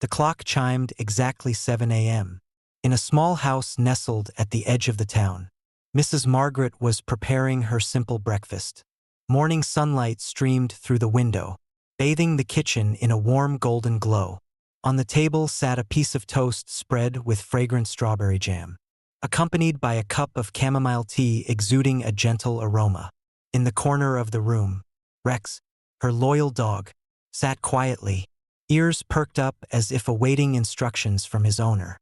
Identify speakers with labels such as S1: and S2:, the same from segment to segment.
S1: The clock chimed exactly 7 a.m. In a small house nestled at the edge of the town, Mrs. Margaret was preparing her simple breakfast. Morning sunlight streamed through the window, bathing the kitchen in a warm golden glow. On the table sat a piece of toast spread with fragrant strawberry jam, accompanied by a cup of chamomile tea exuding a gentle aroma. In the corner of the room, Rex, her loyal dog, sat quietly, ears perked up as if awaiting instructions from his owner.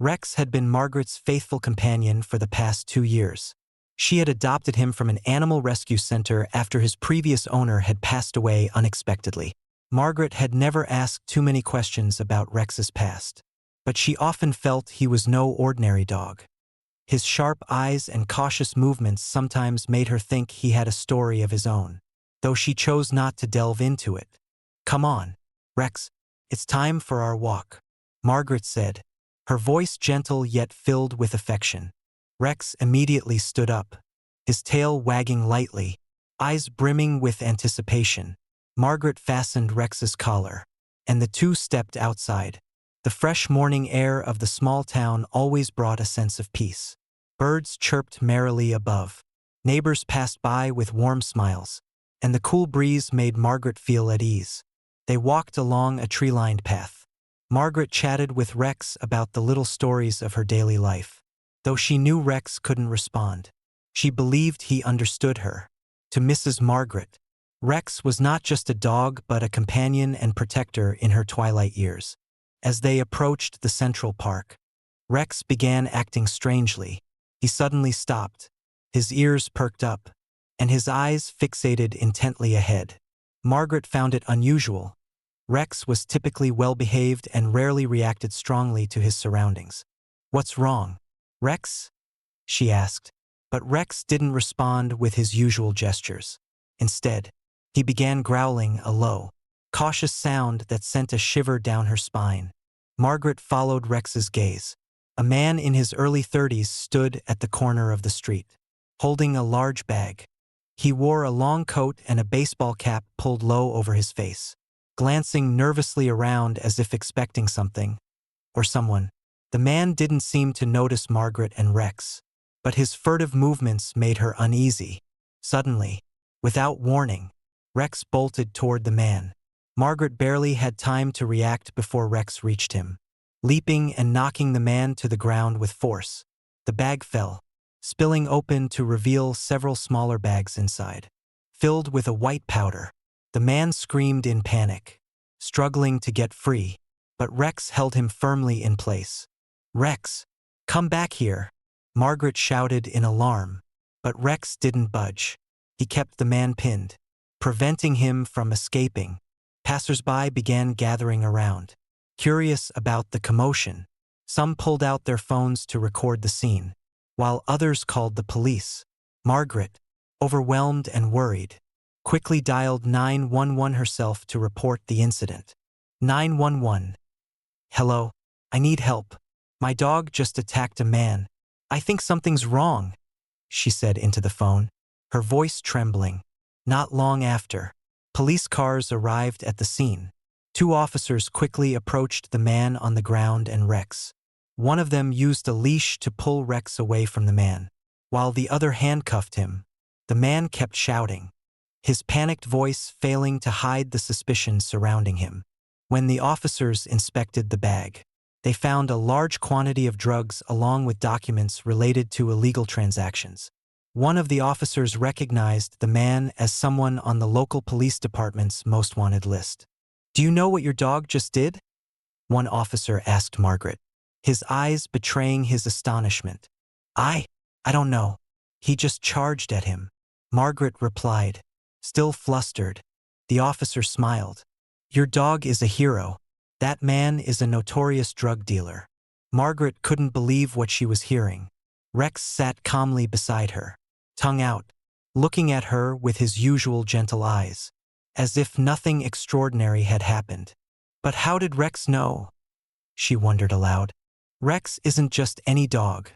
S1: Rex had been Margaret's faithful companion for the past 2 years. She had adopted him from an animal rescue center after his previous owner had passed away unexpectedly. Margaret had never asked too many questions about Rex's past, but she often felt he was no ordinary dog. His sharp eyes and cautious movements sometimes made her think he had a story of his own, though she chose not to delve into it. "Come on, Rex, it's time for our walk," Margaret said, her voice gentle yet filled with affection. Rex immediately stood up, his tail wagging lightly, eyes brimming with anticipation. Margaret fastened Rex's collar, and the two stepped outside. The fresh morning air of the small town always brought a sense of peace. Birds chirped merrily above. Neighbors passed by with warm smiles, and the cool breeze made Margaret feel at ease. They walked along a tree-lined path. Margaret chatted with Rex about the little stories of her daily life. Though she knew Rex couldn't respond, she believed he understood her. To Mrs. Margaret, Rex was not just a dog but a companion and protector in her twilight years. As they approached the Central Park, Rex began acting strangely. He suddenly stopped, his ears perked up, and his eyes fixated intently ahead. Margaret found it unusual. Rex was typically well-behaved and rarely reacted strongly to his surroundings. "What's wrong, Rex?" she asked, but Rex didn't respond with his usual gestures. Instead, he began growling a low, cautious sound that sent a shiver down her spine. Margaret followed Rex's gaze. A man in his early 30s stood at the corner of the street, holding a large bag. He wore a long coat and a baseball cap pulled low over his face, glancing nervously around as if expecting something or someone. The man didn't seem to notice Margaret and Rex, but his furtive movements made her uneasy. Suddenly, without warning, Rex bolted toward the man. Margaret barely had time to react before Rex reached him, leaping and knocking the man to the ground with force. The bag fell, spilling open to reveal several smaller bags inside, filled with a white powder. The man screamed in panic, struggling to get free, but Rex held him firmly in place. "Rex, come back here," Margaret shouted in alarm, but Rex didn't budge. He kept the man pinned, preventing him from escaping. Passersby began gathering around, curious about the commotion. Some pulled out their phones to record the scene, while others called the police. Margaret, overwhelmed and worried, quickly dialed 911 herself to report the incident. 911. "Hello, I need help. My dog just attacked a man. I think something's wrong," she said into the phone, her voice trembling. Not long after, police cars arrived at the scene. 2 officers quickly approached the man on the ground and Rex. One of them used a leash to pull Rex away from the man, while the other handcuffed him. The man kept shouting, his panicked voice failing to hide the suspicion surrounding him. When the officers inspected the bag, they found a large quantity of drugs along with documents related to illegal transactions. One of the officers recognized the man as someone on the local police department's most wanted list. "Do you know what your dog just did?" one officer asked Margaret, his eyes betraying his astonishment. I don't know. He just charged at him," Margaret replied, still flustered. The officer smiled. "Your dog is a hero. That man is a notorious drug dealer." Margaret couldn't believe what she was hearing. Rex sat calmly beside her, tongue out, looking at her with his usual gentle eyes, as if nothing extraordinary had happened. "But how did Rex know?" she wondered aloud. "Rex isn't just any dog,"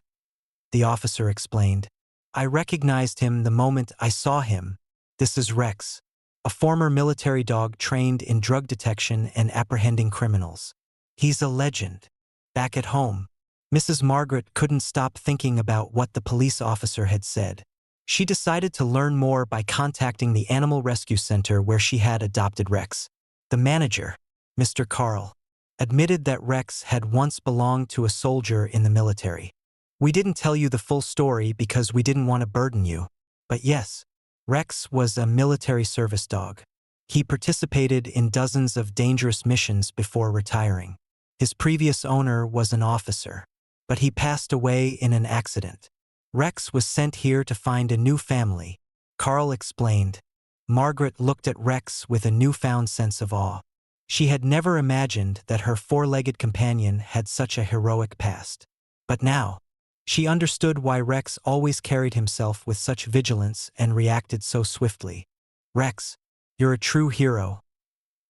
S1: the officer explained. "I recognized him the moment I saw him. This is Rex, a former military dog trained in drug detection and apprehending criminals. He's a legend. Back at home, Mrs. Margaret couldn't stop thinking about what the police officer had said. She decided to learn more by contacting the animal rescue center where she had adopted Rex. The manager, Mr. Carl, admitted that Rex had once belonged to a soldier in the military. We didn't tell you the full story because we didn't want to burden you. But yes, Rex was a military service dog. He participated in dozens of dangerous missions before retiring. His previous owner was an officer, but he passed away in an accident. Rex was sent here to find a new family, Carl explained. Margaret looked at Rex with a newfound sense of awe. She had never imagined that her four-legged companion had such a heroic past. But now, she understood why Rex always carried himself with such vigilance and reacted so swiftly. "Rex, you're a true hero,"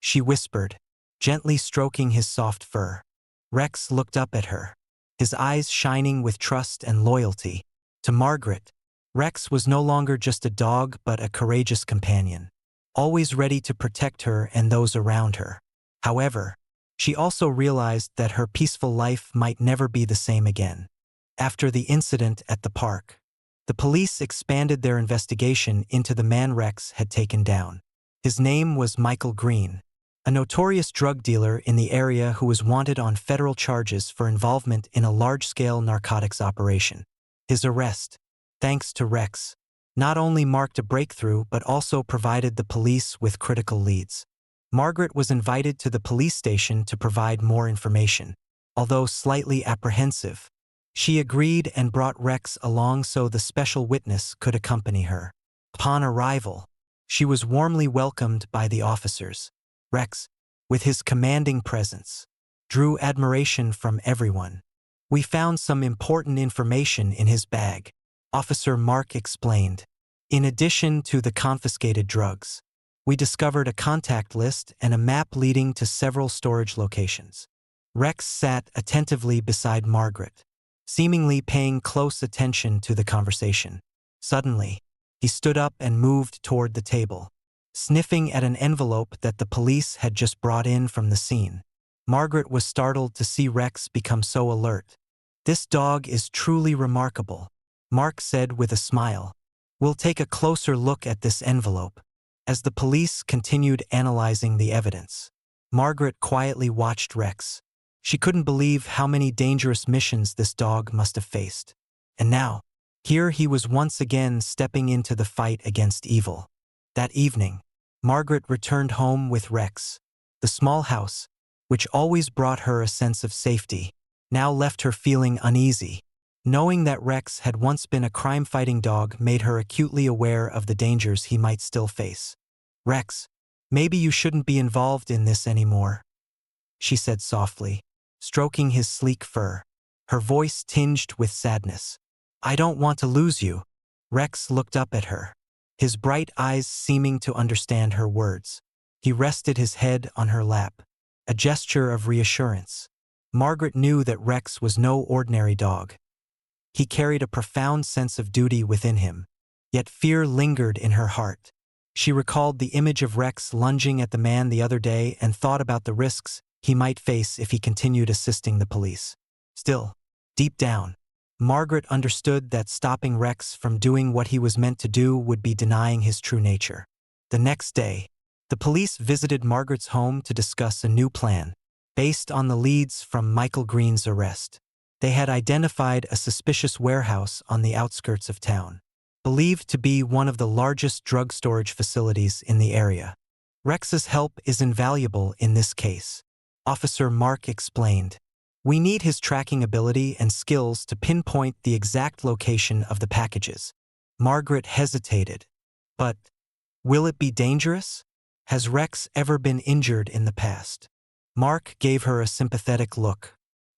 S1: she whispered, gently stroking his soft fur. Rex looked up at her, his eyes shining with trust and loyalty. To Margaret, Rex was no longer just a dog but a courageous companion, always ready to protect her and those around her. However, she also realized that her peaceful life might never be the same again. After the incident at the park, the police expanded their investigation into the man Rex had taken down. His name was Michael Green, a notorious drug dealer in the area who was wanted on federal charges for involvement in a large-scale narcotics operation. His arrest, thanks to Rex, not only marked a breakthrough but also provided the police with critical leads. Margaret was invited to the police station to provide more information. Although slightly apprehensive, she agreed and brought Rex along so the special witness could accompany her. Upon arrival, she was warmly welcomed by the officers. Rex, with his commanding presence, drew admiration from everyone. "We found some important information in his bag," Officer Mark explained. "In addition to the confiscated drugs, we discovered a contact list and a map leading to several storage locations." Rex sat attentively beside Margaret, seemingly paying close attention to the conversation. Suddenly, he stood up and moved toward the table, sniffing at an envelope that the police had just brought in from the scene. Margaret was startled to see Rex become so alert. "This dog is truly remarkable," Mark said with a smile. "We'll take a closer look at this envelope." As the police continued analyzing the evidence, Margaret quietly watched Rex. She couldn't believe how many dangerous missions this dog must have faced. And now, here he was once again stepping into the fight against evil. That evening, Margaret returned home with Rex. The small house, which always brought her a sense of safety, now left her feeling uneasy. Knowing that Rex had once been a crime-fighting dog made her acutely aware of the dangers he might still face. "Rex, maybe you shouldn't be involved in this anymore," she said softly, stroking his sleek fur, her voice tinged with sadness. "I don't want to lose you." Rex looked up at her, his bright eyes seeming to understand her words. He rested his head on her lap, a gesture of reassurance. Margaret knew that Rex was no ordinary dog. He carried a profound sense of duty within him, yet fear lingered in her heart. She recalled the image of Rex lunging at the man the other day and thought about the risks he might face if he continued assisting the police. Still, deep down, Margaret understood that stopping Rex from doing what he was meant to do would be denying his true nature. The next day, the police visited Margaret's home to discuss a new plan, based on the leads from Michael Green's arrest. They had identified a suspicious warehouse on the outskirts of town, believed to be one of the largest drug storage facilities in the area. "Rex's help is invaluable in this case," Officer Mark explained. "We need his tracking ability and skills to pinpoint the exact location of the packages." Margaret hesitated. "But will it be dangerous? Has Rex ever been injured in the past?" Mark gave her a sympathetic look.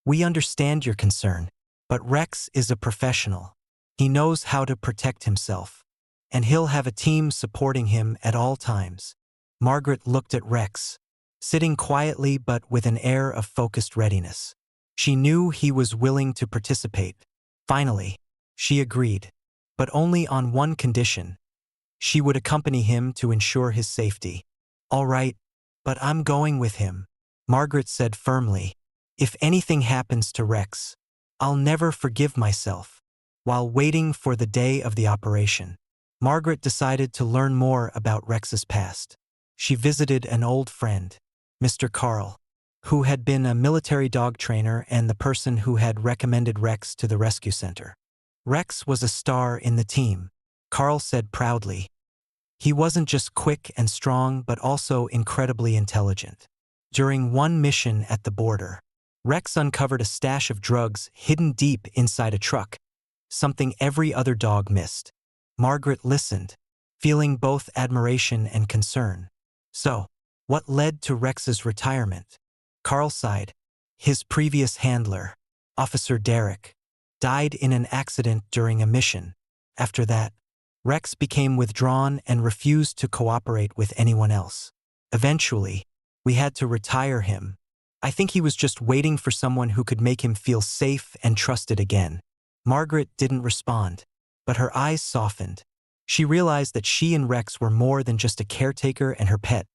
S1: "We understand your concern, but Rex is a professional. He knows how to protect himself, and he'll have a team supporting him at all times." Margaret looked at Rex, sitting quietly but with an air of focused readiness. She knew he was willing to participate. Finally, she agreed, but only on one condition. She would accompany him to ensure his safety. "All right, but I'm going with him," Margaret said firmly. If anything happens to Rex, I'll never forgive myself. While waiting for the day of the operation, Margaret decided to learn more about Rex's past. She visited an old friend, Mr. Carl, who had been a military dog trainer and the person who had recommended Rex to the rescue center. Rex was a star in the team, Carl said proudly. He wasn't just quick and strong but also incredibly intelligent. During one mission at the border, Rex uncovered a stash of drugs hidden deep inside a truck, something every other dog missed. Margaret listened, feeling both admiration and concern. So, what led to Rex's retirement? Carl sighed. His previous handler, Officer Derek, died in an accident during a mission. After that, Rex became withdrawn and refused to cooperate with anyone else. Eventually, we had to retire him. I think he was just waiting for someone who could make him feel safe and trusted again. Margaret didn't respond, but her eyes softened. She realized that she and Rex were more than just a caretaker and her pet.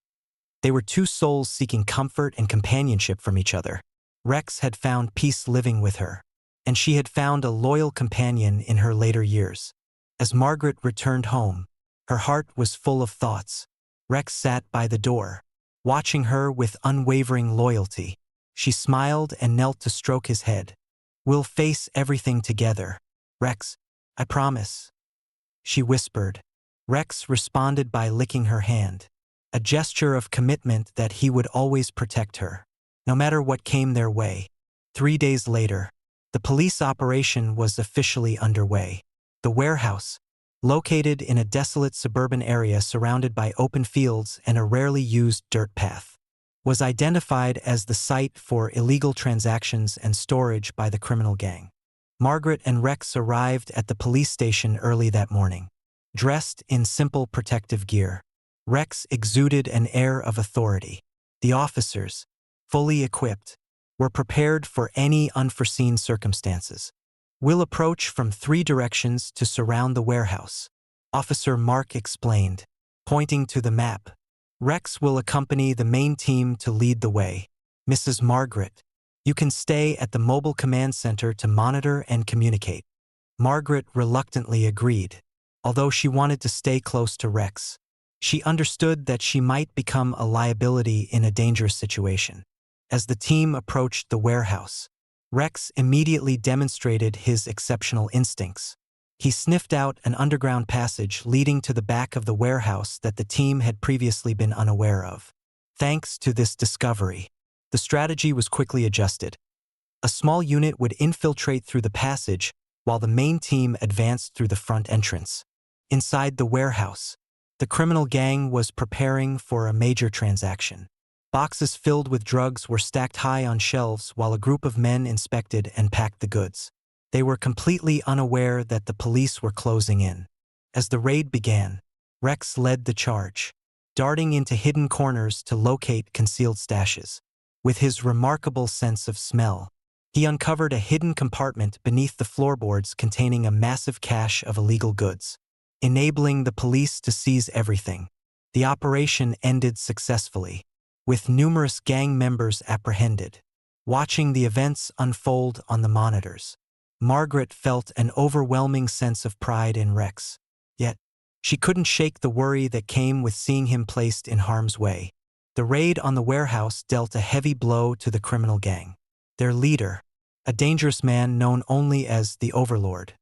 S1: They were two souls seeking comfort and companionship from each other. Rex had found peace living with her, and she had found a loyal companion in her later years. As Margaret returned home, her heart was full of thoughts. Rex sat by the door, watching her with unwavering loyalty. She smiled and knelt to stroke his head. "We'll face everything together, Rex, I promise," she whispered. Rex responded by licking her hand, a gesture of commitment that he would always protect her, no matter what came their way. 3 days later, the police operation was officially underway. The warehouse, located in a desolate suburban area surrounded by open fields and a rarely used dirt path, was identified as the site for illegal transactions and storage by the criminal gang. Margaret and Rex arrived at the police station early that morning. Dressed in simple protective gear, Rex exuded an air of authority. The officers, fully equipped, were prepared for any unforeseen circumstances. "We'll approach from 3 directions to surround the warehouse," Officer Mark explained, pointing to the map. "Rex will accompany the main team to lead the way. Mrs. Margaret, you can stay at the mobile command center to monitor and communicate." Margaret reluctantly agreed, although she wanted to stay close to Rex. She understood that she might become a liability in a dangerous situation. As the team approached the warehouse, Rex immediately demonstrated his exceptional instincts. He sniffed out an underground passage leading to the back of the warehouse that the team had previously been unaware of. Thanks to this discovery, the strategy was quickly adjusted. A small unit would infiltrate through the passage while the main team advanced through the front entrance. Inside the warehouse, the criminal gang was preparing for a major transaction. Boxes filled with drugs were stacked high on shelves while a group of men inspected and packed the goods. They were completely unaware that the police were closing in. As the raid began, Rex led the charge, darting into hidden corners to locate concealed stashes. With his remarkable sense of smell, he uncovered a hidden compartment beneath the floorboards containing a massive cache of illegal goods, enabling the police to seize everything. The operation ended successfully, with numerous gang members apprehended. Watching the events unfold on the monitors, Margaret felt an overwhelming sense of pride in Rex. Yet, she couldn't shake the worry that came with seeing him placed in harm's way. The raid on the warehouse dealt a heavy blow to the criminal gang. Their leader, a dangerous man known only as the Overlord,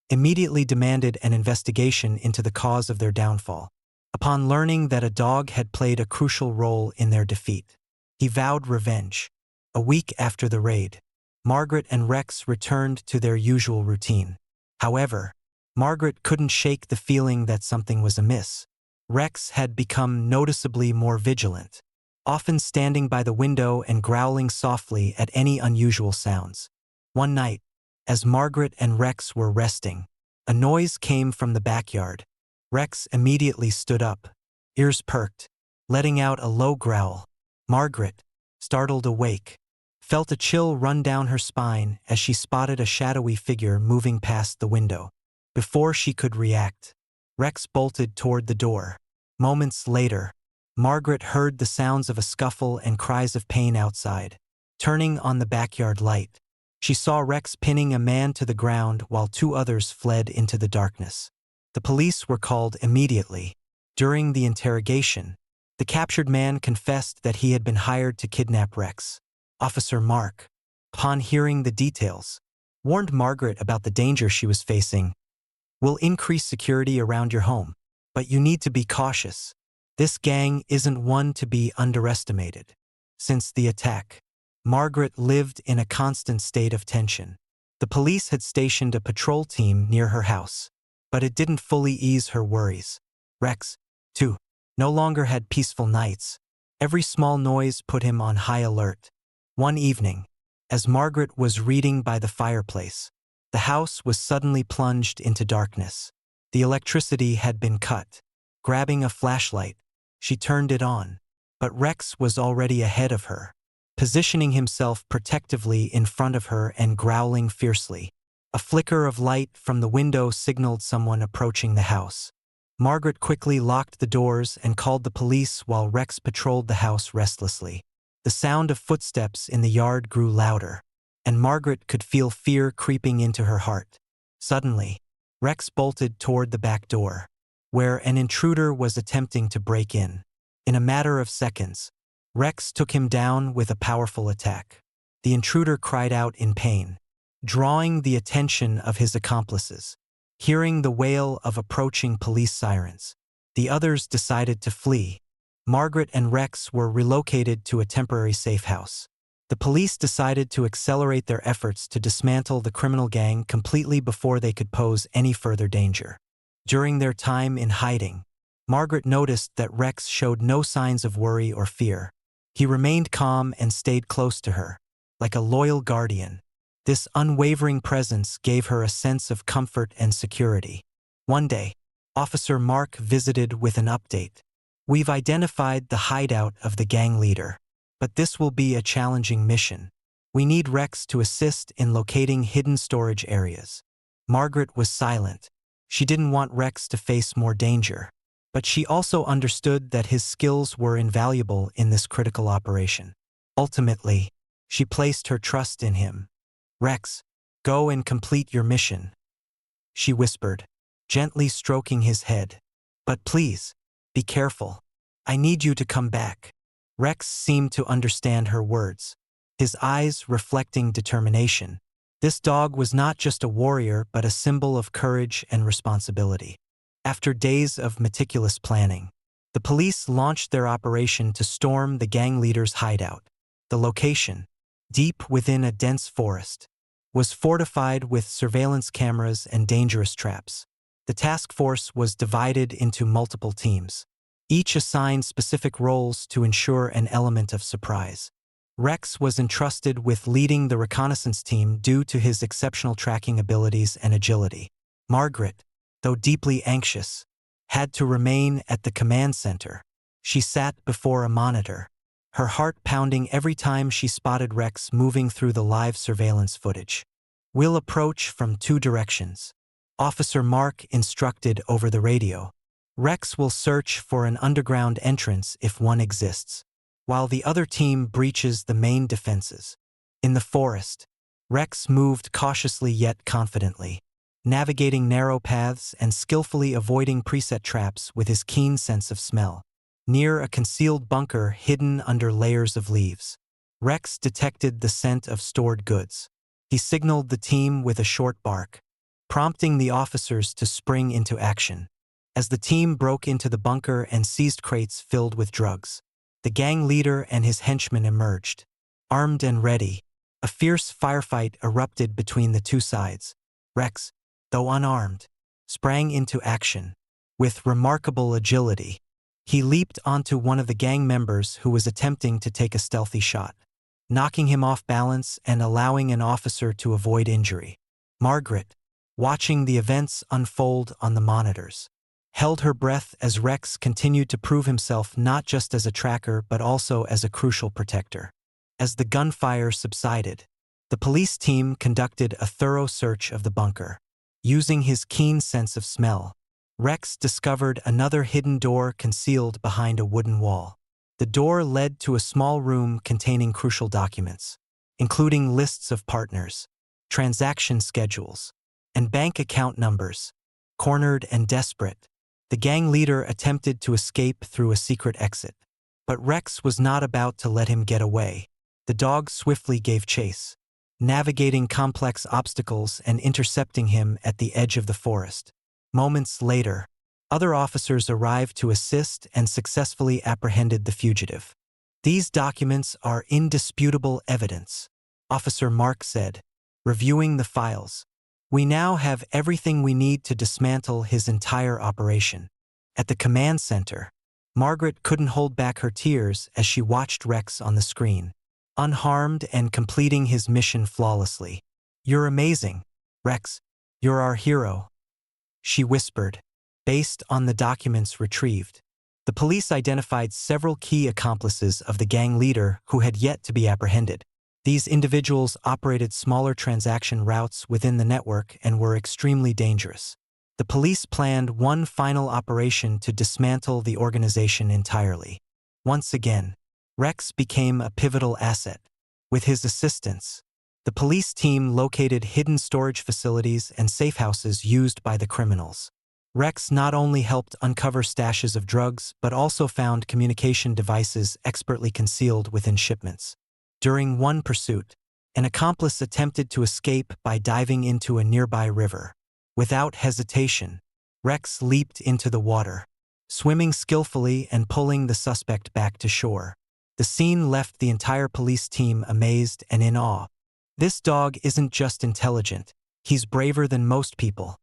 S1: immediately demanded an investigation into the cause of their downfall. Upon learning that a dog had played a crucial role in their defeat, he vowed revenge. A week after the raid, Margaret and Rex returned to their usual routine. However, Margaret couldn't shake the feeling that something was amiss. Rex had become noticeably more vigilant, often standing by the window and growling softly at any unusual sounds. One night, as Margaret and Rex were resting, a noise came from the backyard. Rex immediately stood up, ears perked, letting out a low growl. Margaret, startled awake, felt a chill run down her spine as she spotted a shadowy figure moving past the window. Before she could react, Rex bolted toward the door. Moments later, Margaret heard the sounds of a scuffle and cries of pain outside. Turning on the backyard light, she saw Rex pinning a man to the ground while two others fled into the darkness. The police were called immediately. During the interrogation, the captured man confessed that he had been hired to kidnap Rex. Officer Mark, upon hearing the details, warned Margaret about the danger she was facing. "We'll increase security around your home, but you need to be cautious. This gang isn't one to be underestimated." Since the attack, Margaret lived in a constant state of tension. The police had stationed a patrol team near her house, but it didn't fully ease her worries. Rex, too, no longer had peaceful nights. Every small noise put him on high alert. One evening, as Margaret was reading by the fireplace, the house was suddenly plunged into darkness. The electricity had been cut. Grabbing a flashlight, she turned it on, but Rex was already ahead of her, positioning himself protectively in front of her and growling fiercely. A flicker of light from the window signaled someone approaching the house. Margaret quickly locked the doors and called the police while Rex patrolled the house restlessly. The sound of footsteps in the yard grew louder, and Margaret could feel fear creeping into her heart. Suddenly, Rex bolted toward the back door, where an intruder was attempting to break in. In a matter of seconds, Rex took him down with a powerful attack. The intruder cried out in pain, drawing the attention of his accomplices. Hearing the wail of approaching police sirens, the others decided to flee. Margaret and Rex were relocated to a temporary safe house. The police decided to accelerate their efforts to dismantle the criminal gang completely before they could pose any further danger. During their time in hiding, Margaret noticed that Rex showed no signs of worry or fear. He remained calm and stayed close to her, like a loyal guardian. This unwavering presence gave her a sense of comfort and security. One day, Officer Mark visited with an update. "We've identified the hideout of the gang leader, but this will be a challenging mission. We need Rex to assist in locating hidden storage areas." Margaret was silent. She didn't want Rex to face more danger, but she also understood that his skills were invaluable in this critical operation. Ultimately, she placed her trust in him. "Rex, go and complete your mission," she whispered, gently stroking his head. "But please, be careful. I need you to come back." Rex seemed to understand her words, his eyes reflecting determination. This dog was not just a warrior but a symbol of courage and responsibility. After days of meticulous planning, the police launched their operation to storm the gang leader's hideout. The location, deep within a dense forest, was fortified with surveillance cameras and dangerous traps. The task force was divided into multiple teams, each assigned specific roles to ensure an element of surprise. Rex was entrusted with leading the reconnaissance team due to his exceptional tracking abilities and agility. Margaret, though deeply anxious, had to remain at the command center. She sat before a monitor, her heart pounding every time she spotted Rex moving through the live surveillance footage. "We'll approach from 2 directions," Officer Mark instructed over the radio. "Rex will search for an underground entrance if one exists, while the other team breaches the main defenses." In the forest, Rex moved cautiously yet confidently, navigating narrow paths and skillfully avoiding preset traps with his keen sense of smell. Near a concealed bunker hidden under layers of leaves, Rex detected the scent of stored goods. He signaled the team with a short bark, prompting the officers to spring into action. As the team broke into the bunker and seized crates filled with drugs, the gang leader and his henchmen emerged, armed and ready. A fierce firefight erupted between the two sides. Rex, though unarmed, sprang into action. With remarkable agility, he leaped onto one of the gang members who was attempting to take a stealthy shot, knocking him off balance and allowing an officer to avoid injury. Margaret, watching the events unfold on the monitors, held her breath as Rex continued to prove himself not just as a tracker but also as a crucial protector. As the gunfire subsided, the police team conducted a thorough search of the bunker. Using his keen sense of smell, Rex discovered another hidden door concealed behind a wooden wall. The door led to a small room containing crucial documents. including lists of partners, transaction schedules, and bank account numbers. Cornered and desperate, the gang leader attempted to escape through a secret exit. But Rex was not about to let him get away. The dog swiftly gave chase, navigating complex obstacles and intercepting him at the edge of the forest. Moments later, other officers arrived to assist and successfully apprehended the fugitive. "These documents are indisputable evidence," Officer Mark said, reviewing the files. "We now have everything we need to dismantle his entire operation." At the command center, Margaret couldn't hold back her tears as she watched Rex on the screen, unharmed and completing his mission flawlessly. "You're amazing, Rex. You're our hero," she whispered, based on the documents retrieved. The police identified several key accomplices of the gang leader who had yet to be apprehended. These individuals operated smaller transaction routes within the network and were extremely dangerous. The police planned one final operation to dismantle the organization entirely. Once again, Rex became a pivotal asset. With his assistance, the police team located hidden storage facilities and safe houses used by the criminals. Rex not only helped uncover stashes of drugs but also found communication devices expertly concealed within shipments. During one pursuit, an accomplice attempted to escape by diving into a nearby river. Without hesitation, Rex leaped into the water, swimming skillfully and pulling the suspect back to shore. The scene left the entire police team amazed and in awe. "This dog isn't just intelligent, he's braver than most people,"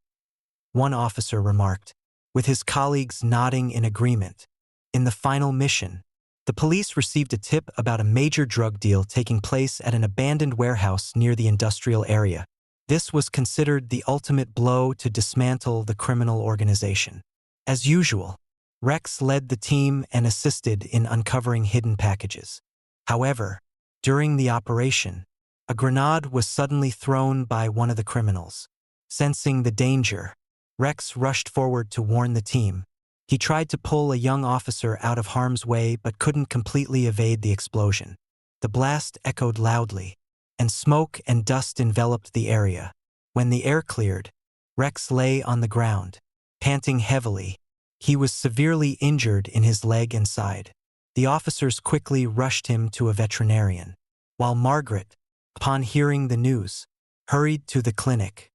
S1: one officer remarked, with his colleagues nodding in agreement. In the final mission, the police received a tip about a major drug deal taking place at an abandoned warehouse near the industrial area. This was considered the ultimate blow to dismantle the criminal organization. As usual, Rex led the team and assisted in uncovering hidden packages. However, during the operation, a grenade was suddenly thrown by one of the criminals. Sensing the danger, Rex rushed forward to warn the team. He tried to pull a young officer out of harm's way but couldn't completely evade the explosion. The blast echoed loudly, and smoke and dust enveloped the area. When the air cleared, Rex lay on the ground, panting heavily. He was severely injured in his leg and side. The officers quickly rushed him to a veterinarian, while Margaret, upon hearing the news, hurried to the clinic.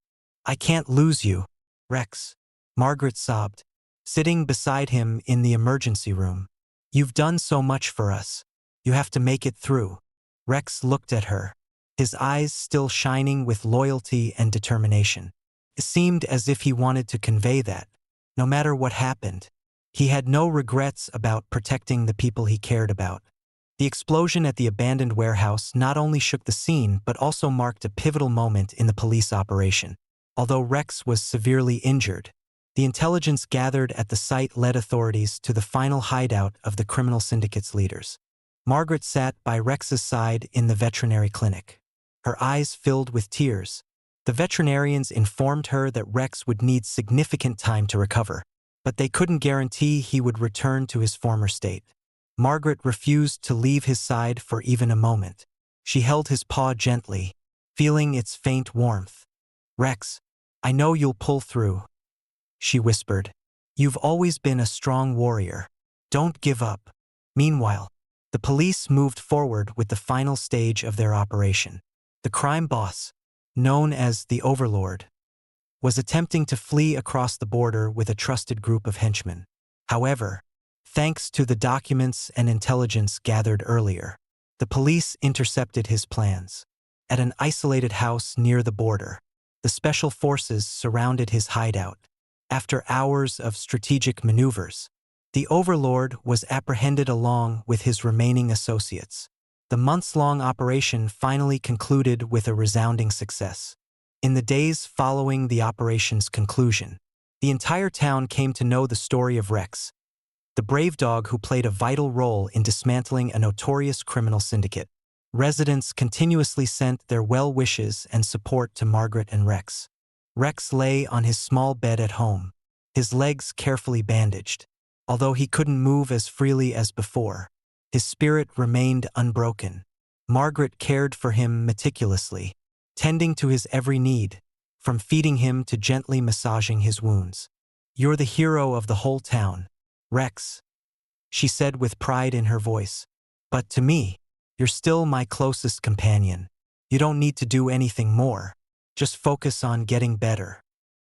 S1: "I can't lose you, Rex," Margaret sobbed, sitting beside him in the emergency room. "You've done so much for us. You have to make it through." Rex looked at her, his eyes still shining with loyalty and determination. It seemed as if he wanted to convey that, no matter what happened, he had no regrets about protecting the people he cared about. The explosion at the abandoned warehouse not only shook the scene but also marked a pivotal moment in the police operation. Although Rex was severely injured, the intelligence gathered at the site led authorities to the final hideout of the criminal syndicate's leaders. Margaret sat by Rex's side in the veterinary clinic, her eyes filled with tears. The veterinarians informed her that Rex would need significant time to recover, but they couldn't guarantee he would return to his former state. Margaret refused to leave his side for even a moment. She held his paw gently, feeling its faint warmth. "Rex, I know you'll pull through," she whispered. "You've always been a strong warrior. Don't give up." Meanwhile, the police moved forward with the final stage of their operation. The crime boss, known as the Overlord, was attempting to flee across the border with a trusted group of henchmen. However, thanks to the documents and intelligence gathered earlier, the police intercepted his plans. At an isolated house near the border, the special forces surrounded his hideout. After hours of strategic maneuvers, the Overlord was apprehended along with his remaining associates. The months-long operation finally concluded with a resounding success. In the days following the operation's conclusion, the entire town came to know the story of Rex, the brave dog who played a vital role in dismantling a notorious criminal syndicate. Residents continuously sent their well wishes and support to Margaret and Rex. Rex lay on his small bed at home, his legs carefully bandaged. Although he couldn't move as freely as before, his spirit remained unbroken. Margaret cared for him meticulously, tending to his every need, from feeding him to gently massaging his wounds. "You're the hero of the whole town, Rex," she said with pride in her voice. "But to me, you're still my closest companion. You don't need to do anything more. Just focus on getting better."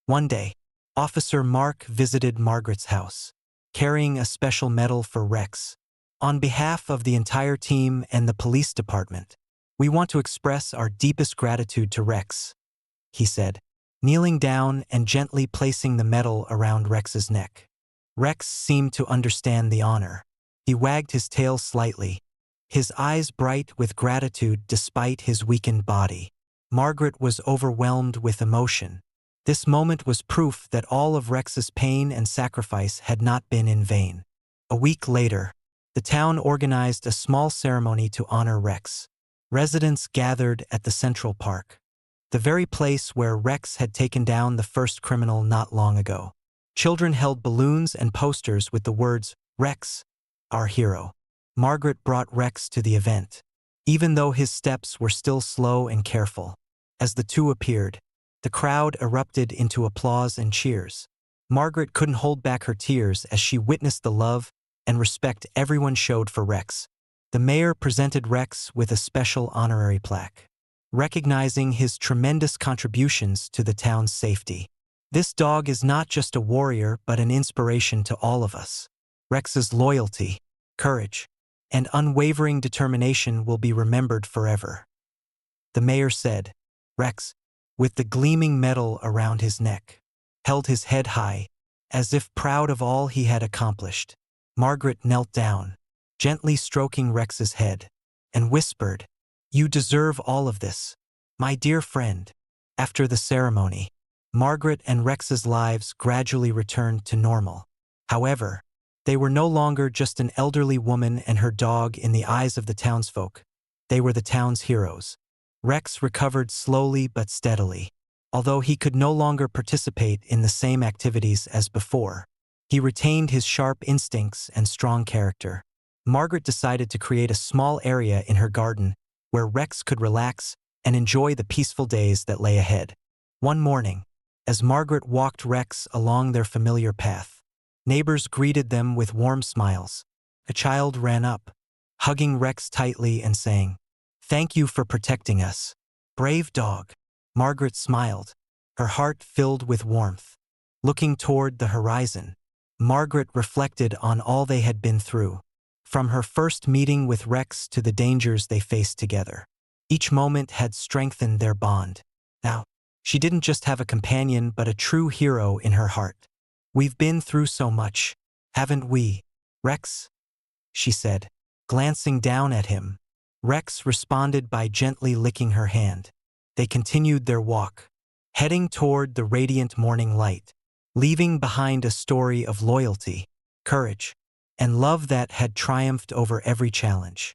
S1: One day, Officer Mark visited Margaret's house, carrying a special medal for Rex. "On behalf of the entire team and the police department, we want to express our deepest gratitude to Rex," he said, kneeling down and gently placing the medal around Rex's neck. Rex seemed to understand the honor. He wagged his tail slightly, his eyes bright with gratitude despite his weakened body. Margaret was overwhelmed with emotion. This moment was proof that all of Rex's pain and sacrifice had not been in vain. A week later, the town organized a small ceremony to honor Rex. Residents gathered at the Central Park, the very place where Rex had taken down the first criminal not long ago. Children held balloons and posters with the words, "Rex, our hero." Margaret brought Rex to the event, even though his steps were still slow and careful. As the two appeared, the crowd erupted into applause and cheers. Margaret couldn't hold back her tears as she witnessed the love and respect everyone showed for Rex. The mayor presented Rex with a special honorary plaque, recognizing his tremendous contributions to the town's safety. "This dog is not just a warrior but an inspiration to all of us. Rex's loyalty, courage, and unwavering determination will be remembered forever," the mayor said. Rex, with the gleaming medal around his neck, held his head high, as if proud of all he had accomplished. Margaret knelt down, gently stroking Rex's head, and whispered, "You deserve all of this, my dear friend." After the ceremony, Margaret and Rex's lives gradually returned to normal. However, they were no longer just an elderly woman and her dog in the eyes of the townsfolk. They were the town's heroes. Rex recovered slowly but steadily. Although he could no longer participate in the same activities as before, he retained his sharp instincts and strong character. Margaret decided to create a small area in her garden where Rex could relax and enjoy the peaceful days that lay ahead. One morning, as Margaret walked Rex along their familiar path, neighbors greeted them with warm smiles. A child ran up, hugging Rex tightly and saying, "Thank you for protecting us, brave dog." Margaret smiled, her heart filled with warmth. Looking toward the horizon, Margaret reflected on all they had been through, from her first meeting with Rex to the dangers they faced together. Each moment had strengthened their bond. Now, she didn't just have a companion but a true hero in her heart. "We've been through so much, haven't we, Rex?" she said, glancing down at him. Rex responded by gently licking her hand. They continued their walk, heading toward the radiant morning light, leaving behind a story of loyalty, courage, and love that had triumphed over every challenge.